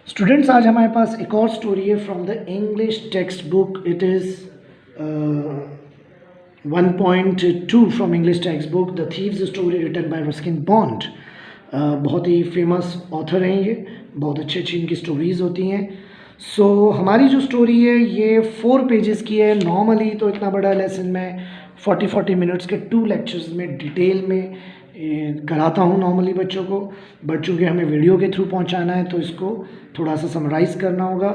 Students, आज हमारे पास एक और स्टोरी है from the English text book. It is 1.2 from English text book, the thieves story written by Ruskin Bond. बहुत ही फेमस ऑथर हैं ये, बहुत अच्छी अच्छी इनकी स्टोरीज़ होती हैं. सो हमारी जो स्टोरी है ये 4 पेजेस की है. नॉर्मली तो इतना बड़ा लेसन मैं 40 मिनट्स के 2 लेक्चर्स में डिटेल में कराता हूँ नॉर्मली बच्चों को, बट चूँकि हमें वीडियो के थ्रू पहुँचाना है तो इसको थोड़ा सा समराइज़ करना होगा.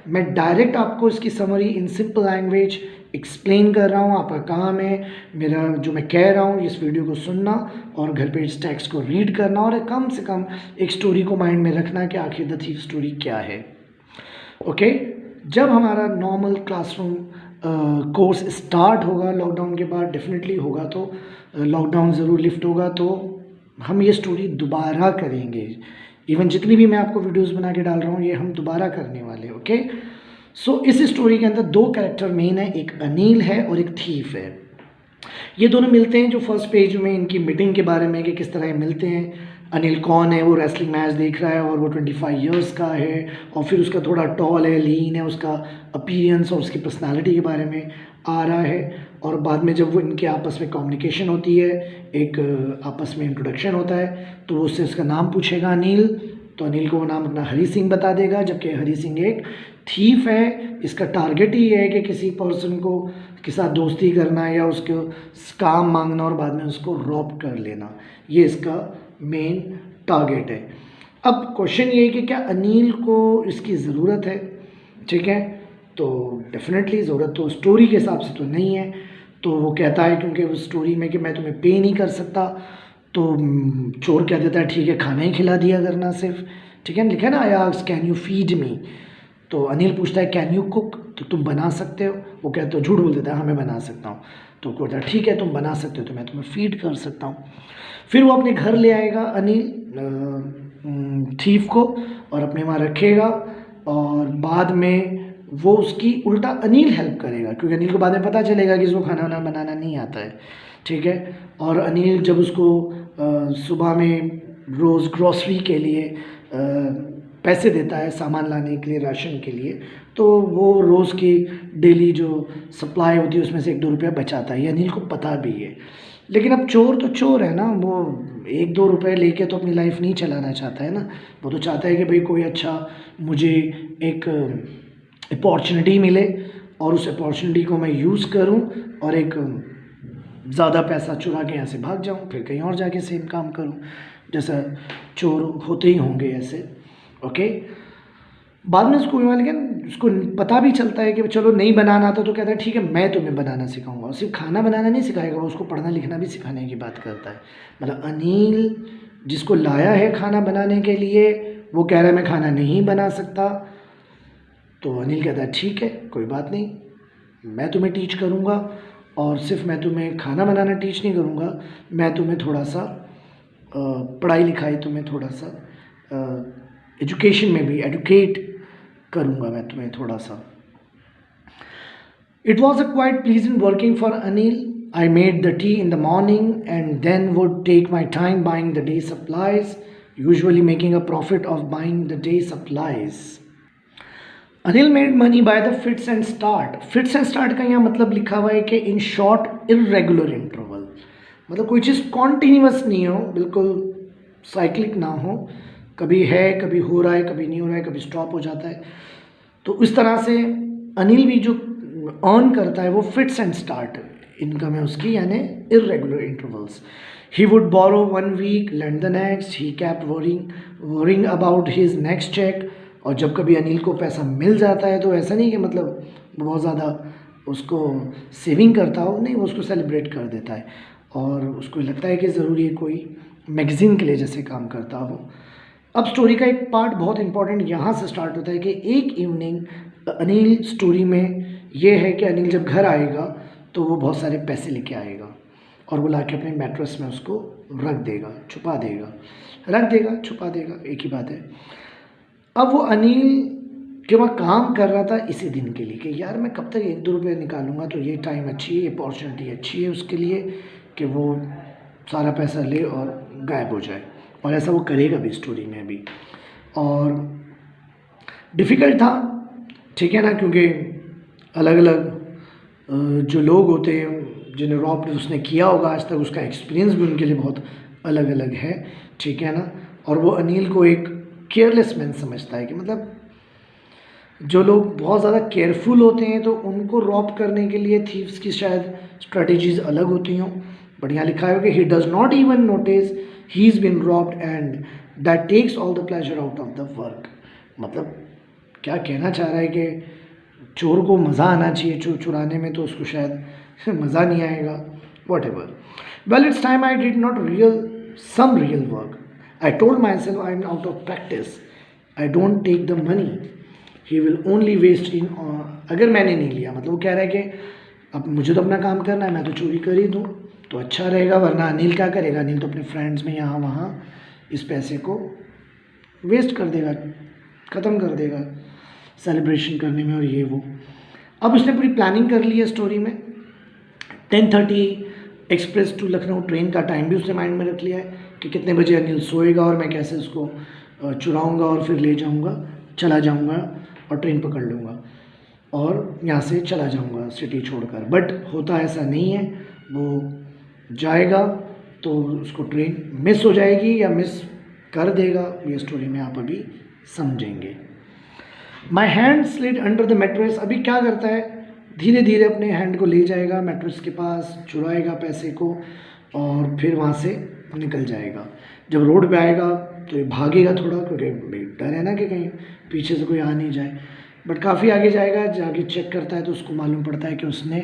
मैं डायरेक्ट आपको इसकी summary in simple language explain कर रहा हूँ. आपका काम है मेरा जो मैं कह रहा हूँ इस वीडियो को सुनना और घर पे इस टेक्स्ट को रीड करना और कम से कम एक स्टोरी को माइंड में रखना कि आखिर द थीव स्टोरी क्या है. ओके, जब हमारा नॉर्मल क्लासरूम कोर्स स्टार्ट होगा लॉकडाउन के बाद, डेफिनेटली होगा, तो लॉकडाउन ज़रूर लिफ्ट होगा तो हम ये स्टोरी दोबारा करेंगे. इवन जितनी भी मैं आपको वीडियोस बना के डाल रहा हूँ ये हम दोबारा करने वाले. ओके, सो इस स्टोरी के अंदर 2 कैरेक्टर मेन है, एक अनिल है और एक थीफ है. ये दोनों मिलते हैं. जो फर्स्ट पेज में इनकी मीटिंग के बारे में कि किस तरह ये मिलते हैं. अनिल कौन है, वो रेसलिंग मैच देख रहा है और वो 25 इयर्स का है और फिर उसका थोड़ा टॉल है, लीन है, उसका अपीयरेंस और उसकी पर्सनालिटी के बारे में आ रहा है. और बाद में जब वो इनके आपस में कम्युनिकेशन होती है, एक आपस में इंट्रोडक्शन होता है, तो वो उससे उसका नाम पूछेगा अनिल. तो अनिल को वो नाम अपना हरी सिंह बता देगा, जबकि हरी सिंह एक थीफ है. इसका टारगेट ही है कि किसी पर्सन को के साथ दोस्ती करना या उसको काम मांगना और बाद में उसको रॉब कर लेना, ये इसका मेन टारगेट है. अब क्वेश्चन ये है कि क्या अनिल को इसकी ज़रूरत है. ठीक है, तो डेफिनेटली ज़रूरत तो स्टोरी के हिसाब से तो नहीं है. तो वो कहता है क्योंकि उस स्टोरी में कि मैं तुम्हें पे नहीं कर सकता, तो चोर कह देता है ठीक है खाना ही खिला दिया करना सिर्फ. ठीक है, लिखा ना I ask can you feed me. तो अनिल पूछता है कैन यू कुक, तो तुम बना सकते हो. वो कहता है, झूठ बोल देता है, हाँ मैं बना सकता हूँ. तो कहता है ठीक है तुम बना सकते हो तो मैं तुम्हें फीड कर सकता हूँ. फिर वो अपने घर ले आएगा अनिल थीफ को और अपने वहाँ रखेगा और बाद में वो उसकी उल्टा अनिल हेल्प करेगा क्योंकि अनिल को बाद में पता चलेगा कि इसको खाना वाना बनाना नहीं आता है. ठीक है, और अनिल जब उसको सुबह में रोज़ ग्रॉसरी के लिए पैसे देता है, सामान लाने के लिए, राशन के लिए, तो वो रोज़ की डेली जो सप्लाई होती है उसमें से 1-2 रुपया बचाता है. ये अनिल को पता भी है. लेकिन अब चोर तो चोर है ना, वो 1-2 रुपये लेके तो अपनी लाइफ नहीं चलाना चाहता है ना. वो तो चाहता है कि भाई कोई अच्छा मुझे एक अपॉर्चुनिटी मिले और उस अपॉर्चुनिटी को मैं यूज़ करूं और एक ज़्यादा पैसा चुरा के यहाँ से भाग जाऊं, फिर कहीं और जाके सेम काम करूं, जैसा चोर होते ही होंगे ऐसे. ओके, बाद में उसको पता भी चलता है कि चलो नहीं बनाना आता, तो कहता है ठीक है मैं तुम्हें बनाना सिखाऊंगा. और सिर्फ खाना बनाना नहीं सिखाएगा, वो उसको पढ़ना लिखना भी सिखाने की बात करता है. मतलब अनिल जिसको लाया है खाना बनाने के लिए वो कह रहा है मैं खाना नहीं बना सकता. तो अनिल कहता है ठीक है कोई बात नहीं, मैं तुम्हें टीच करूँगा. और सिर्फ मैं तुम्हें खाना बनाना टीच नहीं करूँगा, मैं तुम्हें थोड़ा सा पढ़ाई लिखाई, तुम्हें थोड़ा सा एजुकेशन में भी एडुकेट करूँगा मैं तुम्हें थोड़ा सा. It was a quite pleasant working for Anil. I made the tea in the morning and then would take my time buying the day supplies, usually making a profit of buying the day supplies. Anil made money by the fits and start. Fits and start का यहाँ मतलब लिखा हुआ है कि in short irregular interval, मतलब कोई चीज़ continuous नहीं हो, बिल्कुल साइक्लिक ना हो, कभी है कभी हो रहा है कभी नहीं हो रहा है, कभी स्टॉप हो जाता है. तो इस तरह से अनिल भी जो अर्न करता है वो फिट्स एंड स्टार्ट इनकम है उसकी, यानी irregular intervals. He would borrow 1 week lend the next, he kept worrying about his next cheque. और जब कभी अनिल को पैसा मिल जाता है तो ऐसा नहीं कि मतलब बहुत ज़्यादा उसको सेविंग करता हो, नहीं, वो उसको सेलिब्रेट कर देता है और उसको लगता है कि ज़रूरी है कोई मैगज़ीन के लिए जैसे काम करता हो. अब स्टोरी का एक पार्ट बहुत इंपॉर्टेंट यहाँ से स्टार्ट होता है कि एक इवनिंग अनिल स्टोरी में ये है कि अनिल जब घर आएगा तो वो बहुत सारे पैसे लेके आएगा और वो लाके अपने मैट्रेस में उसको रख देगा, छुपा देगा, रख देगा छुपा देगा, एक ही बात है. अब वो अनिल के वहाँ काम कर रहा था इसी दिन के लिए कि यार मैं कब तक 1-2 रुपये निकालूंगा, तो ये टाइम अच्छी है, अपॉर्चुनिटी अच्छी है उसके लिए कि वो सारा पैसा ले और गायब हो जाए. और ऐसा वो करेगा भी स्टोरी में भी. और डिफ़िकल्ट था, ठीक है ना, क्योंकि अलग अलग जो लोग होते हैं जिन्हें रॉब उसने किया होगा आज तक, उसका एक्सपीरियंस भी उनके लिए बहुत अलग अलग है, ठीक है ना। और वो अनिल को एक केयरलेस मैन समझता है कि मतलब जो लोग बहुत ज़्यादा केयरफुल होते हैं तो उनको रॉब करने के लिए थीव्स की शायद स्ट्रेटजीज अलग होती हों, बट यहाँ लिखा है कि he does not even notice he is been robbed and that takes all the pleasure out of the work. मतलब क्या कहना चाह रहा है कि चोर को मज़ा आना चाहिए चोर चुराने में, तो उसको शायद मज़ा नहीं आएगा। What ever, well it's time I did not some real work. I told myself I am out of practice. I don't take the money. He will only waste in अगर मैंने नहीं लिया, मतलब वो कह रहा है कि अब मुझे तो अपना काम करना है, मैं तो चोरी कर ही दूँ तो अच्छा रहेगा, वरना अनिल क्या करेगा, अनिल तो अपने फ्रेंड्स में यहाँ वहाँ इस पैसे को वेस्ट कर देगा, ख़त्म कर देगा सेलिब्रेशन करने में और ये वो। अब उसने पूरी प्लानिंग कर ली है स्टोरी में। 10:30 एक्सप्रेस टू लखनऊ ट्रेन का टाइम भी उसने माइंड में रख लिया है कि कितने बजे अनिल सोएगा और मैं कैसे उसको चुराऊंगा और फिर ले जाऊंगा, चला जाऊंगा और ट्रेन पकड़ लूँगा और यहाँ से चला जाऊंगा सिटी छोड़कर। बट होता ऐसा नहीं है, वो जाएगा तो उसको ट्रेन मिस हो जाएगी या मिस कर देगा, ये स्टोरी में आप अभी समझेंगे। My hand slid under the mattress, अभी क्या करता है, धीरे धीरे अपने हैंड को ले जाएगा मैट्रेस के पास, चुराएगा पैसे को और फिर वहाँ से निकल जाएगा। जब रोड पे आएगा तो ये भागेगा थोड़ा, क्योंकि डर है ना कि कहीं पीछे से कोई आ नहीं जाए, बट काफ़ी आगे जाएगा। जाके चेक करता है तो उसको मालूम पड़ता है कि उसने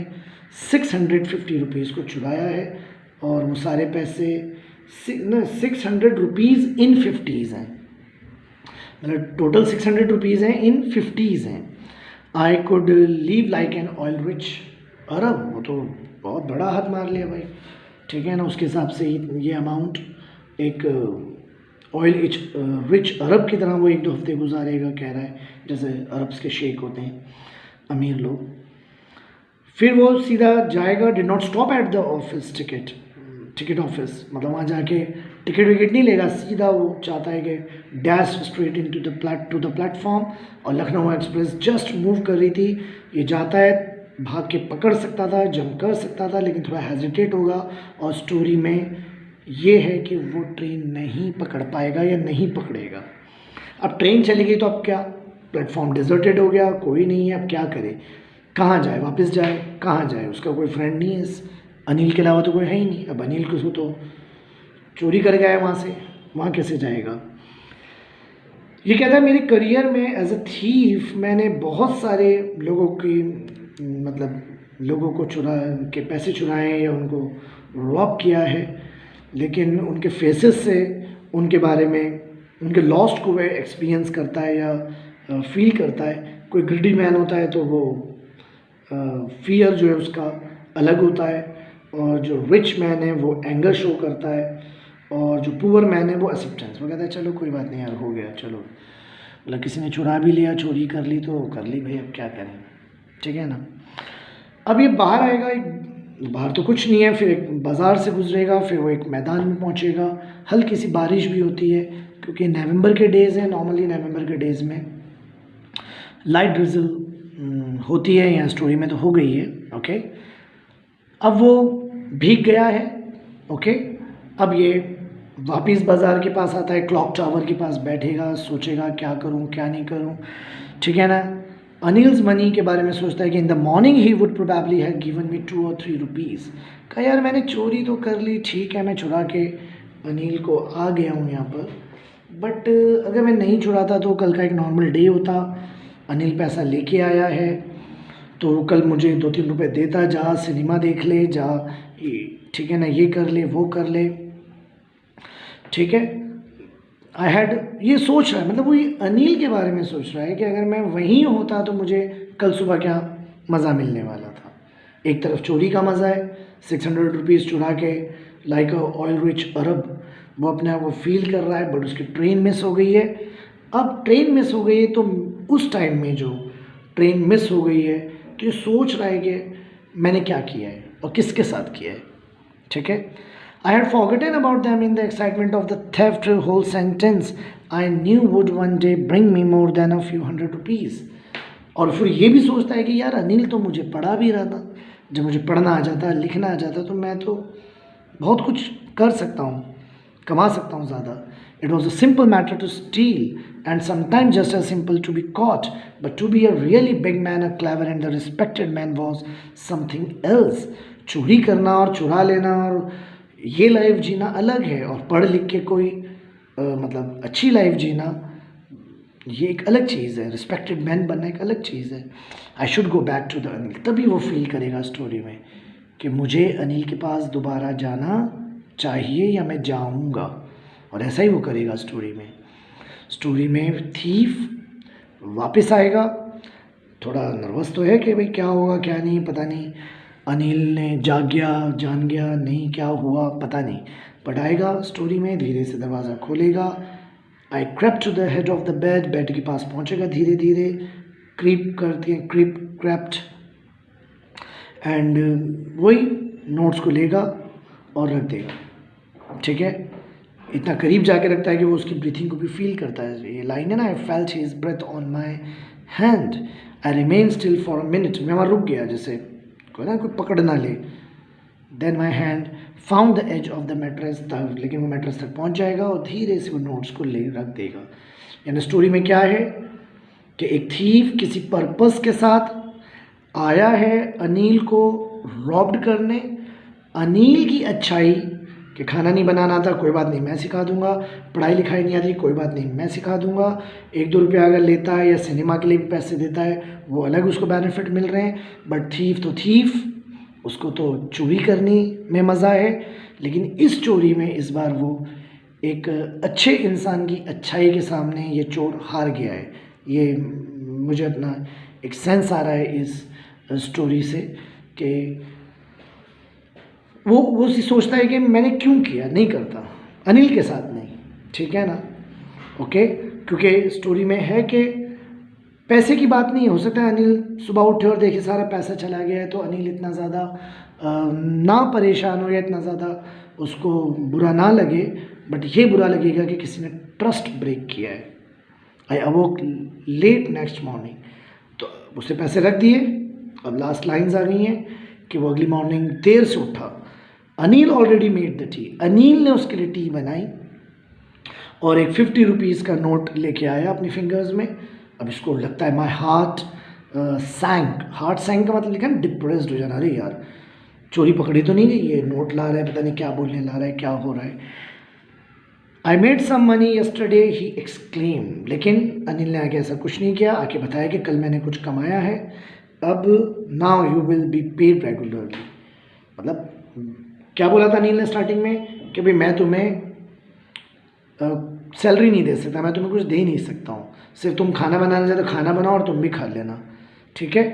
650 रुपीज़ को चुराया है और वो सारे पैसे 600 रुपीज़ इन 50s हैं, मतलब टोटल 600 रुपीज़ हैं इन 50s हैं। I could live like an oil rich Arab, वो तो बहुत बड़ा हाथ मार लिया भाई, ठीक है ना। उसके हिसाब से ये अमाउंट एक ऑयल रिच अरब की तरह वो 1-2 हफ्ते गुजारेगा, कह रहा है, जैसे अरब्स के शेख होते हैं अमीर लोग। फिर वो सीधा जाएगा, did not stop at the office ticket office, मतलब वहाँ जाके टिकट विकेट नहीं लेगा, सीधा वो चाहता है कि dash straight into the platform. और लखनऊ एक्सप्रेस जस्ट मूव कर रही थी, ये जाता है, भाग के पकड़ सकता था, जंप कर सकता था, लेकिन थोड़ा हेजिटेट होगा और स्टोरी में ये है कि वो ट्रेन नहीं पकड़ पाएगा या नहीं पकड़ेगा। अब ट्रेन चली गई तो अब क्या, प्लेटफॉर्म डिजर्टेड हो गया, कोई नहीं है, अब क्या करे, कहाँ जाए, वापस जाए, कहाँ जाए, उसका कोई फ्रेंड नहीं है, इस अनिल के अलावा तो कोई है ही नहीं। अब अनिल को तो चोरी कर गया है वहाँ से, वहाँ कैसे जाएगा। ये कहता है मेरे करियर में एज अ थीफ मैंने बहुत सारे लोगों की, मतलब लोगों को चुरा के पैसे चुराए या उनको रॉब किया है, लेकिन उनके फेसेस से उनके बारे में, उनके लॉस्ट को वह एक्सपीरियंस करता है या फील करता है। कोई ग्रिडी मैन होता है तो वो फियर जो है उसका अलग होता है, और जो रिच मैन है वो एंगर शो करता है, और जो पुअर मैन है वो एक्सेप्टेंस, वो कहता है चलो कोई बात नहीं यार, हो गया, चलो, मतलब किसी ने चुरा भी लिया, चोरी कर ली तो कर ली भाई, अब क्या करें, ठीक है ना। अब ये बाहर आएगा, एक बाहर तो कुछ नहीं है, फिर एक बाज़ार से गुजरेगा, फिर वो एक मैदान में पहुंचेगा, हल्की सी बारिश भी होती है क्योंकि नवंबर के डेज़ हैं, नॉर्मली नवंबर के डेज़ में लाइट ड्रिजल होती है, यहाँ स्टोरी में तो हो गई है, ओके। अब वो भीग गया है, ओके। अब ये वापस बाज़ार के पास आता है, क्लॉक टावर के पास बैठेगा, सोचेगा क्या करूं क्या नहीं करूं, ठीक है ना। अनिल्स मनी के बारे में सोचता है कि in the morning he would probably have given me 2 or 3 rupees. कहा यार मैंने चोरी तो कर ली, ठीक है, मैं चुरा के अनिल को आ गया हूँ यहाँ पर, बट अगर मैं नहीं चुराता तो कल का एक नॉर्मल डे होता, अनिल पैसा लेके आया है तो कल मुझे 2-3 रुपये देता, जा सिनेमा देख ले, जा, ठीक है ना, ये कर ले, वो कर ले, ठीक है। आई हैड, ये सोच रहा है, मतलब वो ये अनिल के बारे में सोच रहा है कि अगर मैं वहीं होता तो मुझे कल सुबह क्या मज़ा मिलने वाला था। एक तरफ चोरी का मज़ा है, 600 रुपीज़ चुरा के लाइक ऑयल रिच अरब, वो अपने आप को फील कर रहा है, बट उसकी ट्रेन मिस हो गई है। अब ट्रेन मिस हो गई है तो उस टाइम में जो ट्रेन मिस हो गई है तो ये सोच रहा है कि मैंने क्या किया है और किसके साथ किया है, ठीक है। I had forgotten about them in the excitement of the theft. Whole sentence I knew would one day bring me more than a few hundred rupees. और फिर ये भी सोचता है कि यार अनिल तो मुझे पढ़ा भी रहा था, जब मुझे पढ़ना आ जाता, लिखना आ जाता, तो मैं तो बहुत कुछ कर सकता हूँ, कमा सकता हूँ ज़्यादा. It was a simple matter to steal, and sometimes just as simple to be caught. But to be a really big man, a clever and a respected man was something else. चोरी करना और चुरा लेना और ये life जीना अलग है, और पढ़ लिख के कोई मतलब अच्छी लाइफ जीना ये एक अलग चीज़ है. रिस्पेक्टेड मैन बनना एक अलग चीज़ है. I should go back to the Anil. तभी वो फील करेगा स्टोरी में कि मुझे अनिल के पास दोबारा जाना चाहिए या मैं जाऊंगा, और ऐसा ही वो करेगा स्टोरी में. स्टोरी में थीफ वापस आएगा. थोड़ा नर्वस तो है कि भाई क्या होगा क्या नहीं पता नहीं, अनिल ने जान गया नहीं, क्या हुआ पता नहीं, बट आएगा स्टोरी में. धीरे से दरवाज़ा खोलेगा. I crept to the head of the bed. Bed के पास पहुंचेगा धीरे धीरे. क्रेप्ट एंड वही नोट्स को लेगा और रख देगा. ठीक है, इतना करीब जाके रखता है कि वो उसकी ब्रीथिंग को भी फील करता है. ये लाइन है ना, I felt his breath on my hand. I remain still for a minute. मैं वहाँ रुक गया, जैसे कोई ना कोई पकड़ ना ले. Then my hand found the edge of the mattress. लेकिन वो मैट्रेस तक पहुँच जाएगा और धीरे से वो नोट्स को ले रख देगा. यानी स्टोरी में क्या है कि एक थीफ किसी पर्पस के साथ आया है अनिल को रॉब्ड करने. अनिल की अच्छाई कि खाना नहीं बनाना आता, कोई बात नहीं मैं सिखा दूंगा. पढ़ाई लिखाई नहीं आती, कोई बात नहीं मैं सिखा दूंगा. 1-2 रुपया अगर लेता है या सिनेमा के लिए भी पैसे देता है, वो अलग उसको बेनिफिट मिल रहे हैं. बट थीफ तो थीफ, उसको तो चोरी करने में मज़ा है. लेकिन इस चोरी में इस बार वो एक अच्छे इंसान की अच्छाई के सामने ये चोर हार गया है. ये मुझे अपना एक सेंस आ रहा है इस स्टोरी से कि वो सोचता है कि मैंने क्यों किया, नहीं करता अनिल के साथ नहीं. ठीक है ना, ओके. क्योंकि स्टोरी में है कि पैसे की बात नहीं हो सकता है अनिल सुबह उठे और देखे सारा पैसा चला गया है तो अनिल इतना ज़्यादा ना परेशान हो या इतना ज़्यादा उसको बुरा ना लगे. बट ये बुरा लगेगा कि किसी ने ट्रस्ट ब्रेक किया है. आई अवोक लेट नेक्स्ट मॉर्निंग. तो उससे पैसे रख दिए. अब लास्ट लाइन्स आ गई हैं कि वो अगली मॉर्निंग देर से उठा. Anil already made the T. Anil ने उसके लिए टी बनाई और एक 50 रुपीज़ का नोट लेके आया अपनी फिंगर्स में. अब इसको लगता है माई हार्ट सैंक. हार्ट सैंक का मतलब लिखा है डिप्रेस्ड हो जाना. अरे यार चोरी पकड़ी तो नहीं गई, ये नोट ला रहा है, पता नहीं क्या बोलने ला रहा है, क्या हो रहा है. I made some money yesterday he exclaim. लेकिन अनिल ने आगे ऐसा कुछ नहीं किया, आके बताया कि कल मैंने कुछ कमाया है. अब now you will be paid regularly. मतलब क्या बोला था अनिल ने स्टार्टिंग में कि भाई मैं तुम्हें सैलरी नहीं दे सकता, मैं तुम्हें कुछ दे ही नहीं सकता हूँ, सिर्फ तुम खाना बनाना चाहते हो खाना बनाओ और तुम भी खा लेना. ठीक है,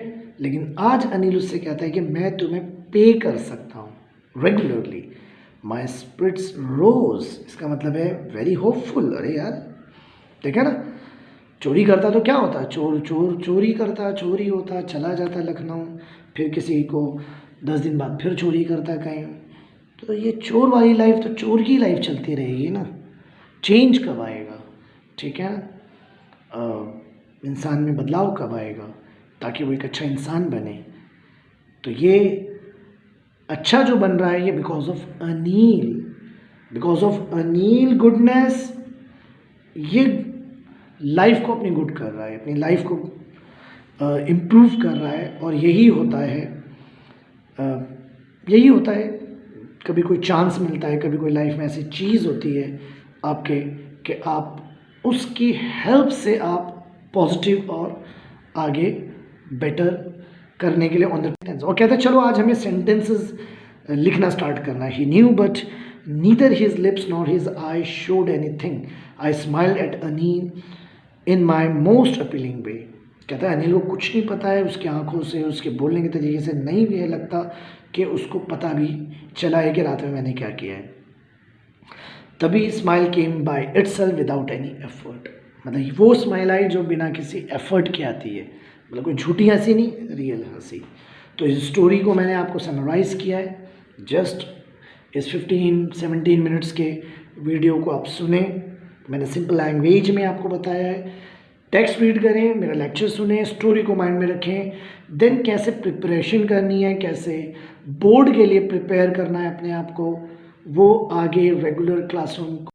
लेकिन आज अनिल उससे कहता है कि मैं तुम्हें पे कर सकता हूँ रेगुलरली. माई स्पिरिट्स रोज. इसका मतलब है वेरी होपफुल. अरे यार ठीक है ना, चोरी करता तो क्या होता, चोरी करता, चोरी होता, चला जाता लखनऊ, फिर किसी को 10 दिन बाद फिर चोरी करता कहीं. तो ये चोर वाली लाइफ तो चोर की लाइफ चलती रहेगी ना. चेंज कब आएगा? ठीक है ना, इंसान में बदलाव कब आएगा ताकि वो एक अच्छा इंसान बने. तो ये अच्छा जो बन रहा है ये बिकॉज ऑफ अनिल गुडनेस. ये लाइफ को अपनी गुड कर रहा है, अपनी लाइफ को इम्प्रूव कर रहा है. और यही होता है कभी कोई चांस मिलता है, कभी कोई लाइफ में ऐसी चीज़ होती है आपके कि आप उसकी हेल्प से आप पॉजिटिव और आगे बेटर करने के लिए ऑन द टेंस. और कहते हैं चलो आज हमें सेंटेंसेस लिखना स्टार्ट करना है. He knew but neither his lips nor his eye showed anything. I smiled at Anil in my most appealing way. कहता है अनिल को कुछ नहीं पता है, उसकी आंखों से उसके बोलने के तरीके से नहीं भी है लगता कि उसको पता भी चला है कि रात में मैंने क्या किया है. तभी smile came by itself without any effort. मतलब वो स्माइल आई जो बिना किसी एफर्ट के आती है. मतलब कोई झूठी हंसी नहीं, रियल हंसी. तो इस स्टोरी को मैंने आपको समराइज़ किया है. जस्ट इस 15-17 मिनट्स के वीडियो को आप सुने। मैंने सिंपल लैंग्वेज में आपको बताया है। टेक्स्ट रीड करें, मेरा लेक्चर सुने, स्टोरी को माइंड में रखें, देन कैसे प्रिपरेशन करनी है, कैसे बोर्ड के लिए प्रिपेयर करना है अपने आप को, वो आगे रेगुलर क्लासरूम